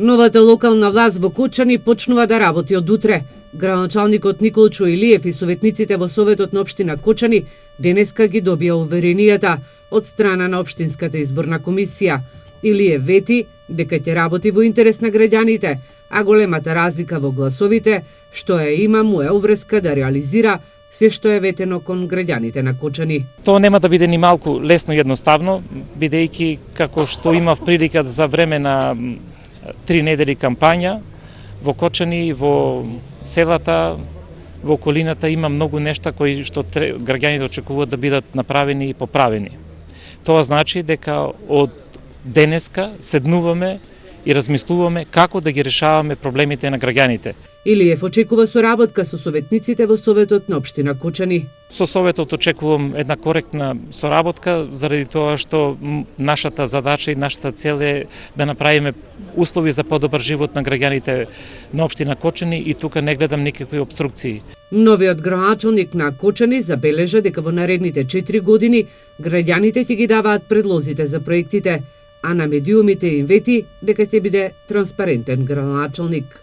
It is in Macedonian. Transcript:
Новата локална власт во Кочани почнува да работи од утре. Градоначалникот Николчо Илиев и советниците во Советот на општина Кочани денеска ги добија уверенијата од страна на општинската изборна комисија. Илиев вети дека ќе работи во интерес на граѓаните, а големата разлика во гласовите што има му е увреска да реализира се што е ветено кон граѓаните на Кочани. Тоа нема да биде ни малку лесно и едноставно, бидејќи како што имав прилика за време на 3 недели кампања во Кочани, во селата, во околината има многу нешта кои што граѓаните очекуваат да бидат направени и поправени. Тоа значи дека од денеска седнуваме и размислуваме како да ги решаваме проблемите на граѓаните. Илиев очекува соработка со советниците во Советот на општина Кочани. Со Советот очекувам една коректна соработка, заради тоа што нашата задача и нашата цел е да направиме услови за подобар живот на граѓаните на општина Кочани и тука не гледам никакви обструкции. Новиот градоначалник на Кочани забележа дека во наредните 4 години граѓаните ќе ги даваат предлозите за проектите, а на медиумите им вети дека ќе биде транспарентен градоначалник.